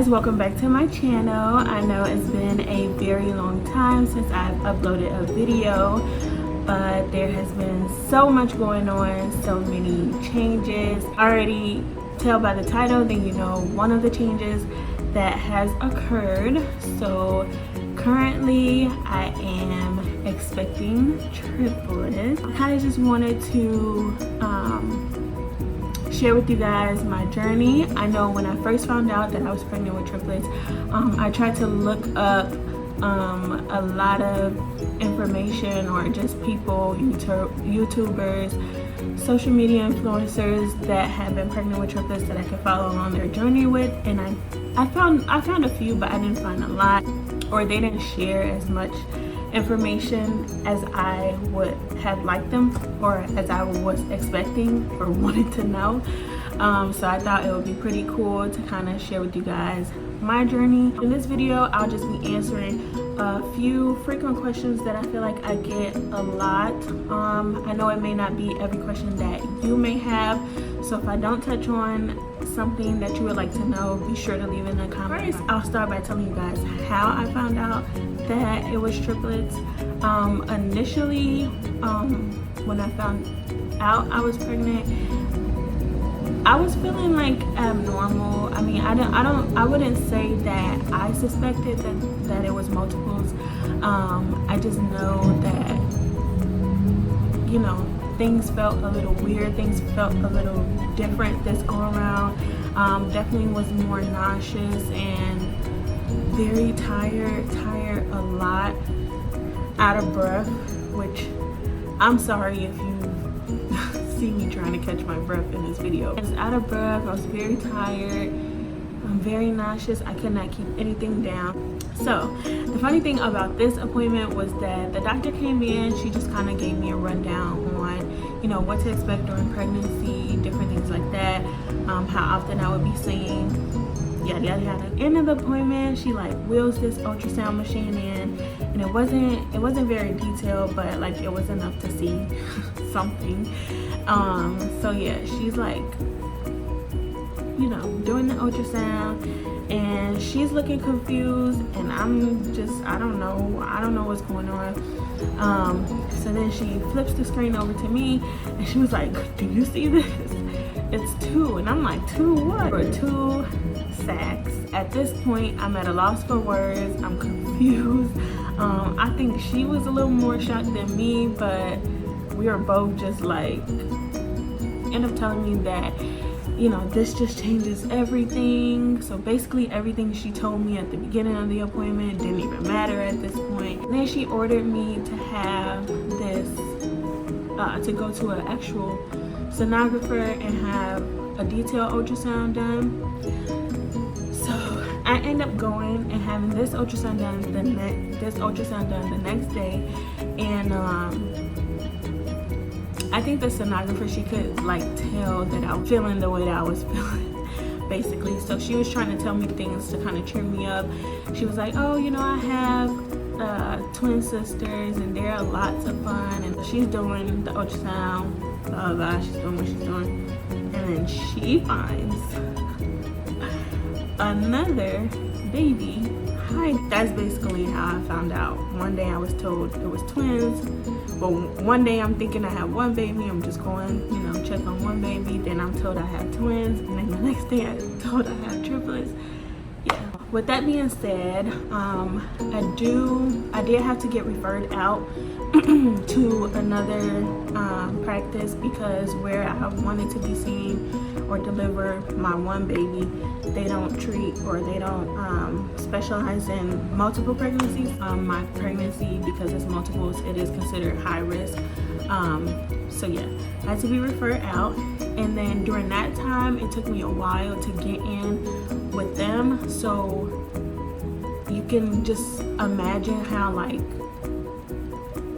guys, welcome back to my channel. I know it's been a very long time since I've uploaded a video, but there has been so much going on, so many changes. I already tell by the title that you know one of the changes that has occurred. So currently I am expecting triplets. I kind of just wanted to share with you guys my journey. I know when I first found out that I was pregnant with triplets, I tried to look up a lot of information, or just people, YouTubers, social media influencers that have been pregnant with triplets that I could follow along their journey with, and I found a few, but I didn't find a lot, or they didn't share as much information as I would have liked them, or as I was expecting or wanted to know. So I thought it would be pretty cool to kind of share with you guys my journey. In this video, I'll just be answering a few frequent questions that I feel like I get a lot. I know it may not be every question that you may have, so if I don't touch on something that you would like to know, be sure to leave it in the comments. First, I'll start by telling you guys how I found out that it was triplets. Initially, when I found out I was pregnant, I was feeling like abnormal. I mean, I wouldn't say that I suspected that it was multiples. I just know that, you know, things felt a little weird, things felt a little different this go around. Definitely was more nauseous and very tired a lot, out of breath, which I'm sorry if you see me trying to catch my breath in this video. I was out of breath, I was very tired, I'm very nauseous, I could not keep anything down. So the funny thing about this appointment was that the doctor came in, she just kind of gave me a rundown on, you know, what to expect during pregnancy, different things like that, how often I would be seeing, yada yada yada. At the end of the appointment, she like wheels this ultrasound machine in, and it wasn't very detailed, but like it was enough to see something. So yeah, she's like, you know, doing the ultrasound, and she's looking confused, and I'm just, I don't know what's going on. So then she flips the screen over to me, and she was like, do you see this? It's 2. And I'm like, 2 what? Or 2 sacks. At this point, I'm at a loss for words, I'm confused. I think she was a little more shocked than me, but we were both just like, end up telling me that, you know, this just changes everything. So basically everything she told me at the beginning of the appointment didn't even matter at this point. And then she ordered me to have this, to go to an actual sonographer and have a detailed ultrasound done. So I end up going and having this ultrasound done the next day, and I think the sonographer, she could like tell that I was feeling the way that I was feeling, basically. So she was trying to tell me things to kind of cheer me up. She was like, oh, you know, I have twin sisters and they're lots of fun. And she's doing the ultrasound, blah, blah, she's doing what she's doing. And then she finds another baby. Hi. That's basically how I found out. One day I was told it was twins. But one day I'm thinking I have one baby, I'm just going, you know, check on one baby. Then I'm told I have twins, and then the next day I'm told I have triplets. Yeah. With that being said, I did have to get referred out to another practice, because where I wanted to be seen or deliver my one baby, they don't treat, or they don't specialize in multiple pregnancies. My pregnancy, because it's multiples, it is considered high risk. So yeah, I had to be referred out, and then during that time it took me a while to get in with them. So you can just imagine how like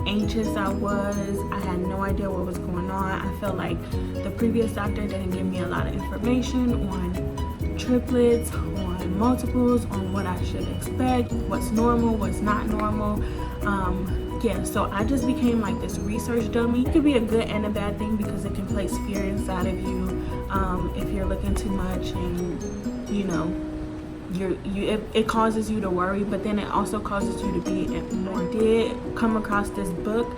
anxious I was. I had no idea what was going on. I felt like the previous doctor didn't give me a lot of information on triplets, on multiples, on what I should expect, what's normal, what's not normal. Yeah, so I just became like this research dummy. It could be a good and a bad thing, because it can place fear inside of you if you're looking too much and, you know, it causes you to worry, but then it also causes you to be more. I did come across this book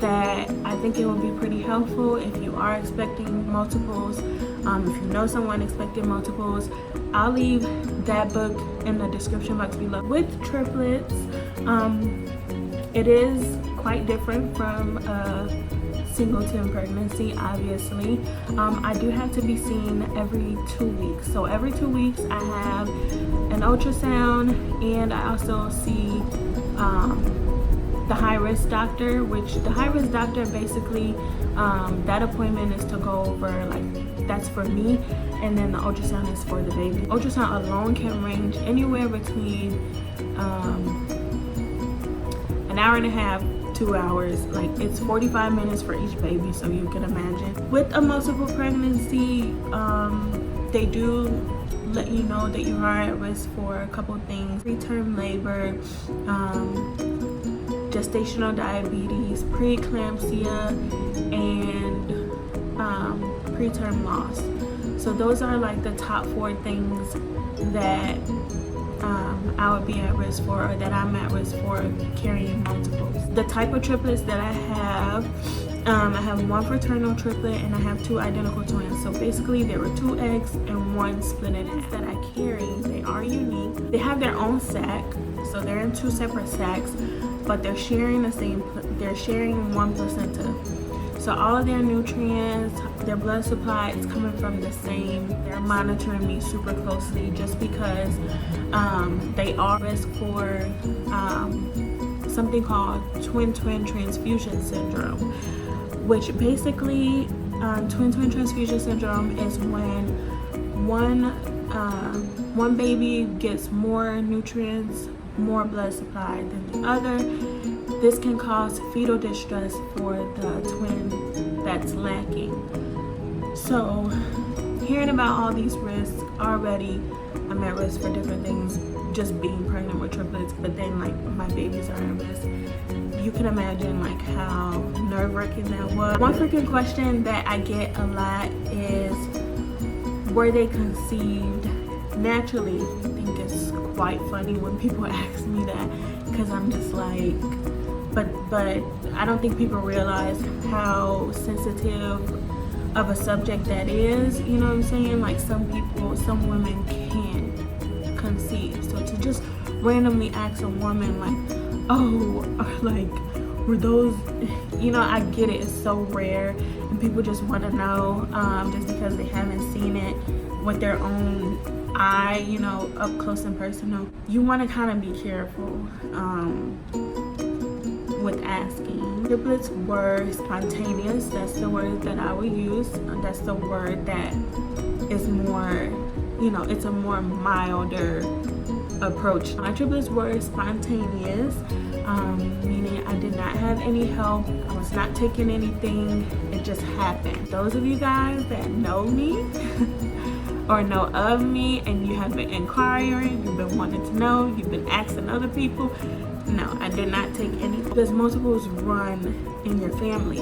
that I think it will be pretty helpful if you are expecting multiples. If you know someone expecting multiples, I'll leave that book in the description box below. With triplets, it is quite different from a singleton pregnancy, obviously. I do have to be seen every 2 weeks. So every 2 weeks I have an ultrasound, and I also see the high-risk doctor, which the high-risk doctor basically, that appointment is to go over, like, that's for me, and then the ultrasound is for the baby. Ultrasound alone can range anywhere between an hour and a half, 2 hours. Like, it's 45 minutes for each baby, so you can imagine. With a multiple pregnancy, they do let you know that you are at risk for a couple things: preterm labor, gestational diabetes, preeclampsia, and preterm loss. So those are like the top 4 things that I would be at risk for, or that I'm at risk for carrying multiples. The type of triplets that I have 1 fraternal triplet and I have 2 identical twins. So basically there were 2 eggs and 1 split in half. That I carry, they are unique. They have their own sac, so they're in 2 separate sacs, but they're sharing one placenta. So all of their nutrients, their blood supply is coming from the same. They're monitoring me super closely just because they are at risk for something called twin-twin transfusion syndrome, which basically twin-twin transfusion syndrome is when one baby gets more nutrients, more blood supply than the other. This can cause fetal distress for the twin that's lacking. So hearing about all these risks already, I'm at risk for different things just being pregnant with triplets, but then like my babies are at risk. You can imagine like how nerve-wracking that was. One freaking question that I get a lot is, were they conceived naturally? I think it's quite funny when people ask me that, because I'm just like, but I don't think people realize how sensitive of a subject that is, you know what I'm saying? Like some women can't conceive. So to just randomly ask a woman like, oh, or like, were those, you know, I get it, it's so rare and people just want to know just because they haven't seen it with their own eye, you know, up close and personal. You want to kind of be careful with asking. Triplets were spontaneous. That's the word that I would use. That's the word that is more, you know, it's a more milder approach. My triplets were spontaneous, meaning I did not have any help. I was not taking anything. It just happened. Those of you guys that know me or know of me and you have been inquiring, you've been wanting to know, you've been asking other people, no, I did not take any. Does multiples run in your family?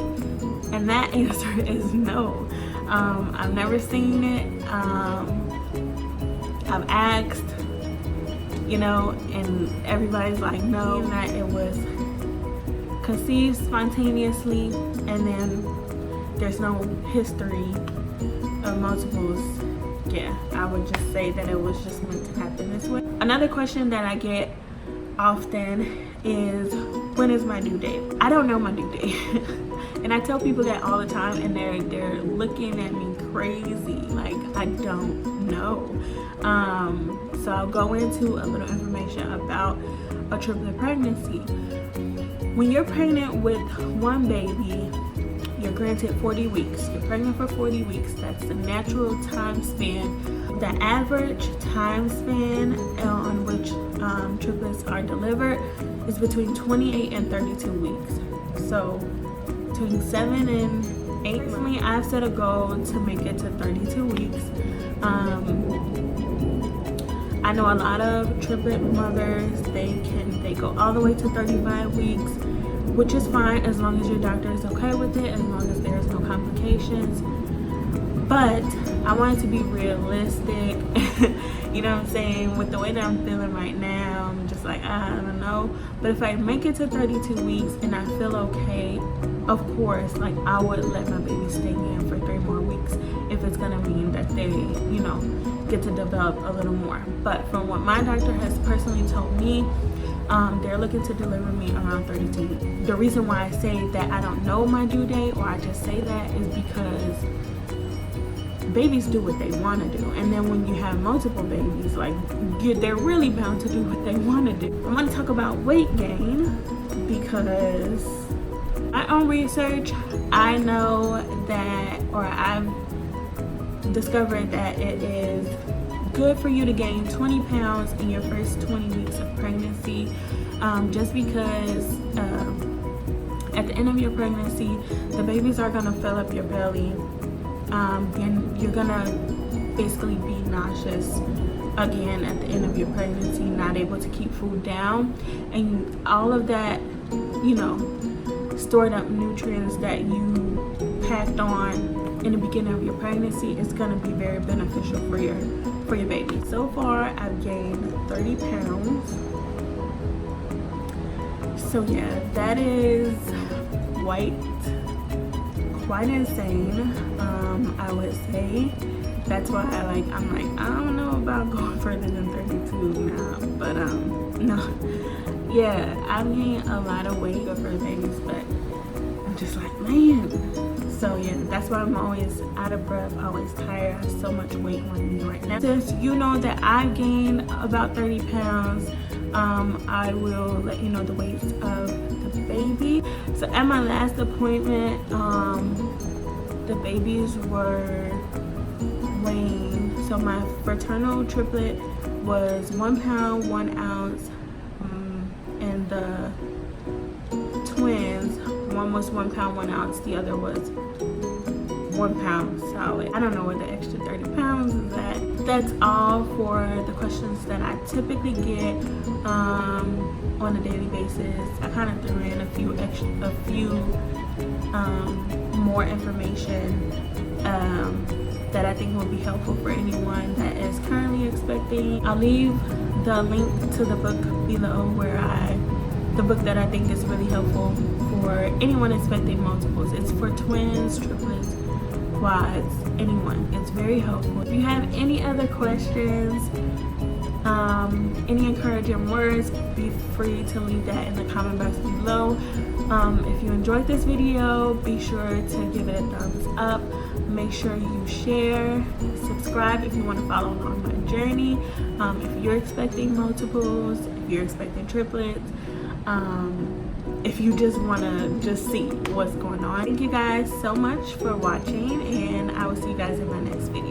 And that answer is no. I've never seen it. I've asked, you know, and everybody's like, no, that it was conceived spontaneously, and then there's no history of multiples. Yeah, I would just say that it was just meant to happen this way. Another question that I get often is, when is my due date? I don't know my due date. And I tell people that all the time, and they're looking at me crazy, like I don't know. So I'll go into a little information about a triplet pregnancy. When you're pregnant with one baby, you're granted 40 weeks. You're pregnant for 40 weeks. That's the natural time span. The average time span on which triplets are delivered is between 28 and 32 weeks. So between 7 and 8 months. I've set a goal to make it to 32 weeks. I know a lot of triplet mothers, they go all the way to 35 weeks, which is fine as long as your doctor is okay with it, as long as there's no complications. but I want it to be realistic. You know what I'm saying? With the way that I'm feeling right now, I'm just like, I don't know. But if I make it to 32 weeks and I feel okay, of course, like I would let my baby stay in for 3 more weeks if it's gonna mean that they, you know, get to develop a little more. But from what my doctor has personally told me, they're looking to deliver me around 32 weeks. The reason why I say that I don't know my due date, or I just say that, is because babies do what they want to do, and then when you have multiple babies, like they're really bound to do what they want to do. I want to talk about weight gain because my own research, I know that, or I've discovered that it is good for you to gain 20 pounds in your first 20 weeks of pregnancy, just because at the end of your pregnancy, the babies are going to fill up your belly. You're gonna basically be nauseous again at the end of your pregnancy, not able to keep food down, and all of that, you know, stored up nutrients that you packed on in the beginning of your pregnancy is gonna be very beneficial for your baby. So far, I've gained 30 pounds. So yeah, that is quite insane. I would say that's why I'm like I don't know about going further than 32 now, but no, yeah, I've gained a lot of weight for babies, but I'm just like, man. So yeah, that's why I'm always out of breath, always tired. I have so much weight on me right now. Since you know that I've gained about 30 pounds, I will let you know the weights of the baby. So at my last appointment, the babies were weighing, so my fraternal triplet was 1 pound 1 ounce, and the twins, one was 1 pound 1 ounce, the other was 1 pound solid. I don't know where the extra 30 pounds is at. That's all for the questions that I typically get on a daily basis. I kind of threw in a few more information that I think will be helpful for anyone that is currently expecting. I'll leave the link to the book below, the book that I think is really helpful for anyone expecting multiples. It's for twins, triplets, quads, anyone. It's very helpful. If you have any other questions, any encouraging words, be free to leave that in the comment box below. If you enjoyed this video, be sure to give it a thumbs up. Make sure you share, subscribe if you want to follow along my journey. If you're expecting multiples, if you're expecting triplets, if you just want to see what's going on. Thank you guys so much for watching, and I will see you guys in my next video.